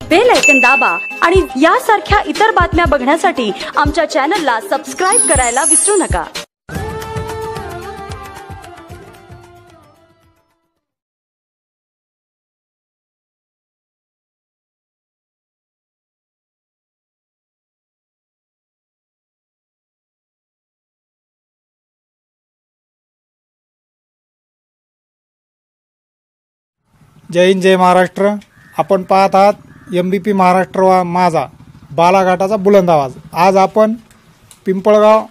Bell icon दाबा आणि यासारख्या इतर बातम्या बघण्यासाठी आमच्या चॅनलला सबस्क्राइब करायला विसरू नका। जय हिंद जय महाराष्ट्र। आपण पाहत आहात MBP महाराष्ट्र माझा बालाघाटाचा बुलंद आवाज। आज आपण पिंपळगाव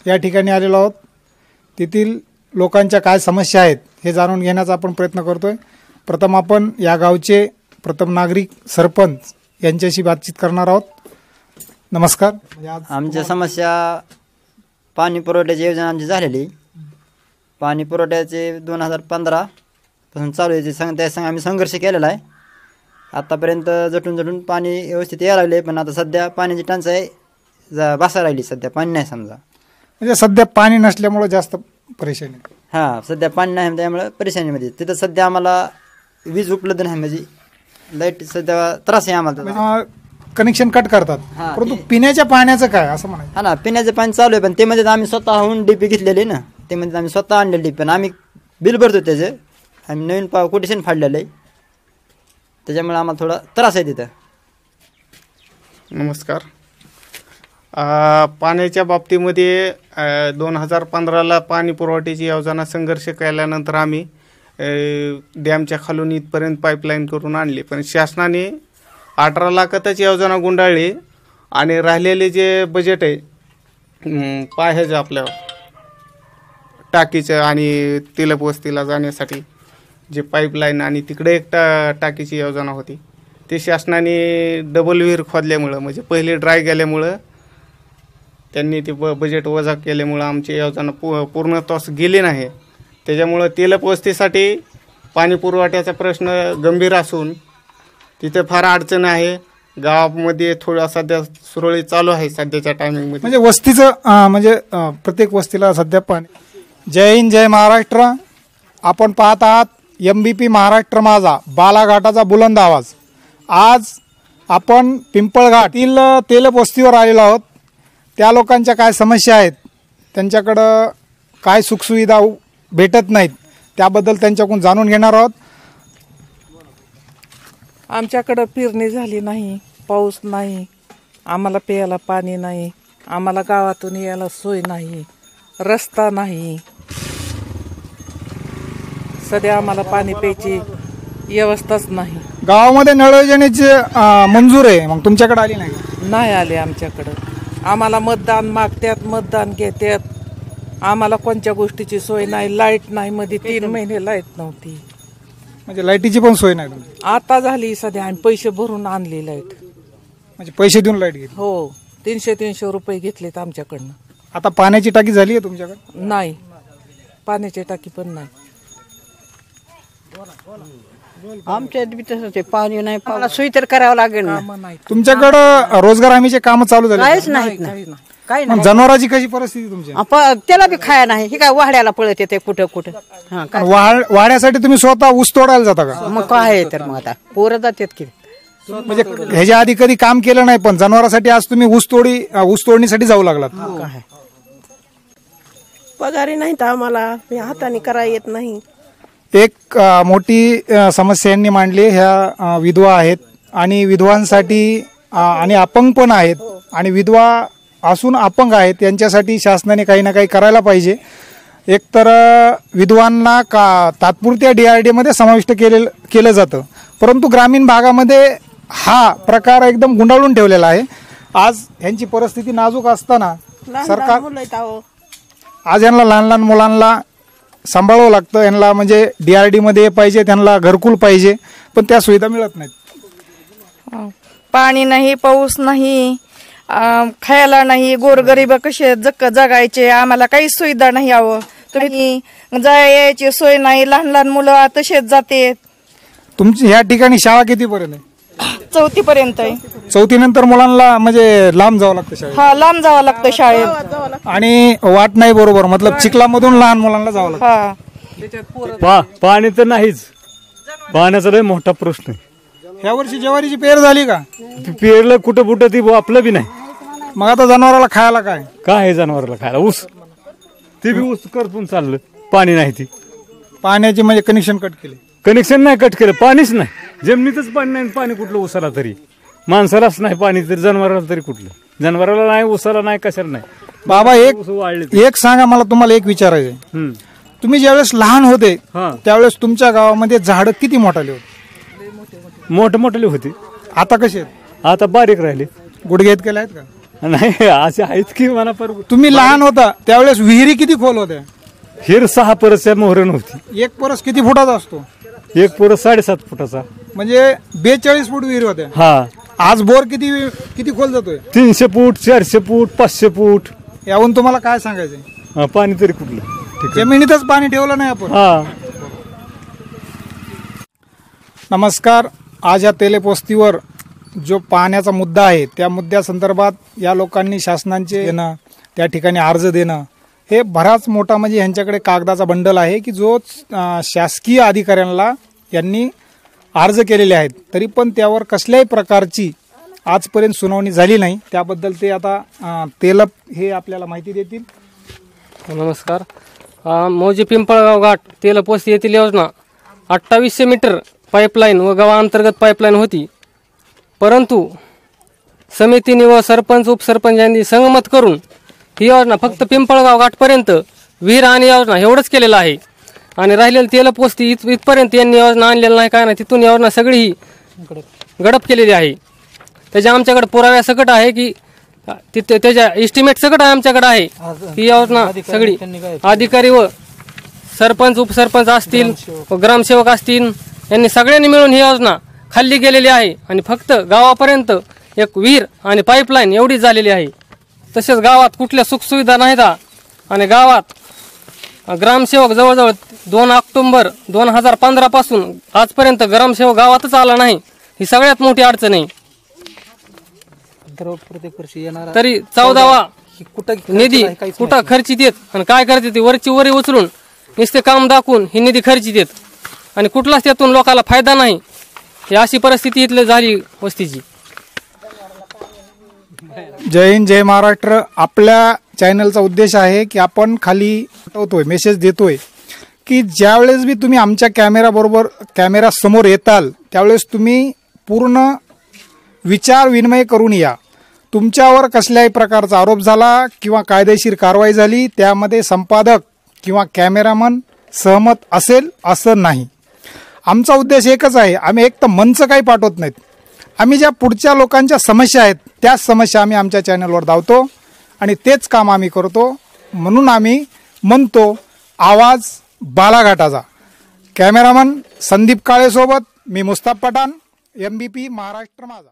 या ठिकाणी आलेलो आहोत। तेथील लोकांच्या काय समस्या आहेत हे जाणून घेण्याचा आपण प्रयत्न करतोय। प्रथम आपण या गावचे प्रथम नागरिक सरपंच यांच्याशी बातचीत करणार आहोत। नमस्कार। आमच्या समस्या पाणी पुरवठ्याची योजना आमची झालेली, पाणी पुरवठ्याचे 2015 पासून चालू आहे। त्या संग आम्ही संघर्ष केलेला आहे। आतापर्यंत झटून पाणी व्यवस्थित यायला लागले, पण आता सध्या पाण्याची टंचाई बसा राहिली। सध्या पाणी नाही, समजा म्हणजे सध्या पाणी नसल्यामुळे जास्त परेशानी। हां, सध्या पाणी नाही त्यामुळे परेशानीमध्ये। तिथं सध्या आम्हाला वीज उपलब्ध नाही, म्हणजे लाईट सध्या त्रास आहे आम्हाला। कनेक्शन कट करतात, परंतु पिण्याच्या पाण्याचं काय असं म्हणायचं? हां ना, पिण्याचं पाणी चालू आहे, पण ते म्हणजे आम्ही स्वतःहून डीपी घेतलेली ना, ते म्हणजे आम्ही स्वतः आणलेली डीपी, पण आम्ही बिल भरतो त्याचं। आम्ही नवीन कोटेशन फाडलेलं आहे, त्याच्यामुळे आम्हाला थोडा त्रास आहे तिथं। नमस्कार। पाण्याच्या बाबतीमध्ये 2015ला पाणी पुरवठ्याची योजना संघर्ष केल्यानंतर आम्ही डॅमच्या खालून इथपर्यंत पाईपलाईन करून आणली, पण शासनाने 18 लाखातच योजना गुंडाळली आणि राहिलेले जे बजेट आहे पाह्याचं आपल्या टाकीचं आणि तिलप वस्तीला जाण्यासाठी जे पाईपलाईन आणि तिकडे एक टाकीची योजना होती, ते शासनाने डबल विहीर खोदल्यामुळं, म्हणजे पहिले ड्राय गेल्यामुळं त्यांनी ते बजेट वजा केल्यामुळं आमची योजना पूर्णत्वास गेली नाही। त्याच्यामुळं तिलप वस्तीसाठी पाणी पुरवठ्याचा प्रश्न गंभीर असून तिथे फार अडचण आहे। गावामध्ये थोडा सध्या सुरळीत चालू आहे सध्याच्या टायमिंगमध्ये, म्हणजे वस्तीचं म्हणजे प्रत्येक वस्तीला सध्या पाणी। जय हिंद जय महाराष्ट्र। आपण पाहत आहात MBP महाराष्ट्र माझा बालाघाटाचा बुलंद आवाज। आज आपण पिंपळघाटातील तेलप वस्तीवर आलेलो आहोत। त्या लोकांच्या काय समस्या आहेत, त्यांच्याकडं काय सुखसुविधा भेटत नाहीत, त्याबद्दल त्यांच्याकडून जाणून घेणार आहोत। आमच्याकडं पेरणी झाली नाही, पाऊस नाही, आम्हाला प्यायला पाणी नाही, आम्हाला गावातून यायला सोय नाही, रस्ता नाही। सध्या आम्हाला पाणी प्यायची व्यवस्थाच नाही। गावामध्ये नळ योजनेची मंजूर आहे, मग तुमच्याकडे आली नाही? नाही आले आमच्याकडं। आम्हाला मतदान मागत्यात, मतदान घेतात, आम्हाला कोणत्या गोष्टीची सोय नाही। लाईट नाही, मध्ये 3 महिने लाईट नव्हती, म्हणजे लाईटीची पण सोय नाही तुमची? आता झाली सध्या, आम्ही पैसे भरून आणली लाईट, म्हणजे पैसे देऊन लाईट घेतली? हो, 300 रुपये घेतलेत आमच्याकडनं। आता पाण्याची टाकी झाली आहे तुमच्याकडे? नाही, पाण्याची टाकी पण नाही। आमच्या तसंच पाणी नाही, पाण्याला सोयी तर करावं लागेल ना। तुमच्याकडं रोजगार हमीचे काम चालू झाले? काहीच नाहीत ना, काही नाही। जनावरांची कशी परिस्थिती तुमची? त्याला बी खाया नाही, हे काय वाड्याला पळत येते कुठं कुठं। वाड्यासाठी तुम्ही स्वतः ऊस तोडायला जाता का? मग काय तर मग आता पोरं जातात की, म्हणजे ह्याच्या आधी कधी काम केलं नाही, पण जनावरांसाठी आज तुम्ही ऊस तोडणीसाठी जाऊ लागलात? काय पगारी नाही तर आम्हाला हाताने करायला येत नाही। एक मोठी समस्या यांनी मांडली। ह्या विधवा आहेत आणि विधवांसाठी आणि अपंग पण आहेत, आणि विधवा असून अपंग आहेत, यांच्यासाठी शासनाने काही ना काही करायला पाहिजे। एकतर विधवांना तात्पुरत्या DRD मध्ये समाविष्ट केलं जातं, परंतु ग्रामीण भागामध्ये हा प्रकार एकदम गुंडाळून ठेवलेला आहे। आज यांची परिस्थिती नाजूक असताना सरकार आज यांना लहान मुलांना सांभाळावं लागतं। यांना म्हणजे DRD मध्ये पाहिजे, त्यांना घरकुल पाहिजे, पण त्या सुविधा मिळत नाहीत। पाणी नाही, पाऊस नाही, खायला नाही, गोरगरीब कसे जगायचे, आम्हाला काही सुविधा नाही। हवं तुम्ही जायची सोय नाही, लहान मुलं तसेच जाते। तुमची ह्या ठिकाणी शाळा कितीपर्यंत आहे? 4थी पर्यंत आहे। 4थी नंतर मुलांना म्हणजे लांब जावं लागतं शाळेत? हा, लांब जावं लागतं शाळेत, आणि वाट नाही बरोबर, मतलब चिखलामधून लहान मुलांना जावं लागतं। पाणी तर नाहीच, पाण्याचा लय मोठा प्रश्न आहे। ह्या वर्षी ज्वारीची पेर झाली का? पेरलं कुठं कुठं ती आपलं बी नाही. मग आता जनावराला खायला काय? काय आहे जनावराला खायला? ऊस. ते बी ऊस करपून चाललं, पाणी नाही. ती पाण्याची म्हणजे कनेक्शन कट केले? कनेक्शन नाही कट केलं, पाणीच नाही. जमिनीतच पाणी नाही, पाणी कुठलं ऊसाला तरी? माणसालाच नाही पाणी, तरी जनावराला तरी कुठलं? जनावराला नाही, ऊसाला नाही, कशाला नाही. बाबा एक सांगा मला, तुम्हाला एक विचारायचं. तुम्ही ज्यावेळेस लहान होते त्यावेळेस तुमच्या गावामध्ये झाड किती मोठाले होते? मोठे होते. आता कसे आहेत? आता बारीक राहिले. गुडघे इतके आहेत का? नाही, असे आहेत की मला. तुम्ही लहान होता त्यावेळेस विहिरी किती खोल होत्या? हिर 6 परसच्या मोहर नव्हती. एक परस किती फुटाचा असतो? एक परस 7.5 फुटाचा, म्हणजे 42 फूट विहीर होत्या. हा. आज बोर किती खोल जातोय? 300 फूट, 400 फूट, 500 फूट. यावरून तुम्हाला काय सांगायचंय? पाणी तरी कुठलं? जमिनीतच पाणी ठेवलं नाही आपण. नमस्कार. आज या तेलेपोस्तीवर जो पाण्याचा मुद्दा आहे त्या मुद्द्यासंदर्भात या लोकांनी शासनाचे देणं, त्या ठिकाणी अर्ज देणं, हे बराच मोठा म्हणजे यांच्याकडे कागदाचा बंडल आहे की जो शासकीय अधिकाऱ्यांना यांनी अर्ज केलेले आहेत. तरी पण त्यावर कसल्याही प्रकारची आजपर्यंत सुनावणी झाली नाही. त्याबद्दल ते आता तेलप हे आपल्याला माहिती देतील. नमस्कार. मौजे पिंपळगाव घाट तेलपोस्ती येथील योजना 2800 मीटर पाईपलाईन व गावाअंतर्गत पाईपलाईन होती, परंतु समितीने व सरपंच उपसरपंच यांनी संगमत करून ही योजना फक्त पिंपळगाव घाटपर्यंत विहीर आणि योजना एवढंच केलेलं आहे. आणि राहिलेली तेलपोस्ती इथपर्यंत यांनी योजना आणलेलं नाही, काय नाही. तिथून योजना सगळी ही गडप केलेली आहे. त्याच्या आमच्याकडे पुराव्या सकट आहे की तिथे त्याच्या एस्टिमेट सकट आमच्याकडे आहे. ही योजना सगळी अधिकारी व सरपंच उपसरपंच असतील व ग्रामसेवक असतील यांनी सगळ्यांनी मिळून ही योजना खाल्ली गेलेली आहे. आणि फक्त गावापर्यंत एक विहीर आणि पाईपलाईन एवढीच झालेली आहे. तसेच गावात कुठल्या सुखसुविधा नाहीत. आणि गावात ग्रामसेवक जवळजवळ 2 ऑक्टोबर 2015 पासून आजपर्यंत ग्रामसेवक गावातच आला नाही. ही सगळ्यात मोठी अडचण आहे. तरी 14वा निधी कुठं खर्चित येत आणि काय करते ती वरची वरी उचलून नुसते काम दाखवून ही निधी खर्चित येत आणि कुठलाच त्यातून लोकांना फायदा नाही. ही अशी परिस्थिती इथली झाली वस्तीची. जय हिंद, जय महाराष्ट्र. आपल्या चॅनलचा उद्देश आहे की आपण खाली पाठवतोय, मेसेज देतोय की ज्यावेळेस बी तुम्ही आमच्या कॅमेरा समोर येताल त्यावेळेस तुम्ही पूर्ण विचार विनिमय करून या. तुमच्यावर कसल्याही प्रकारचा आरोप झाला किंवा कायदेशीर कारवाई झाली त्यामध्ये संपादक किंवा कॅमेरामन सहमत असेल असं नाही. आमचा उद्देश एकच आहे, आम्ही एक तर मंच काही पाठवत नाहीत. आम्ही ज्या पुढच्या लोकांच्या समस्या आहेत त्याच समस्या आम्ही आमच्या चॅनलवर धावतो आणि तेच काम आम्ही करतो. म्हणून आम्ही म्हणतो आवाज बालाघाटाचा. कॅमेरामन संदीप काळेसोबत मी मुस्ताफ पठाण, MBP महाराष्ट्र माझा.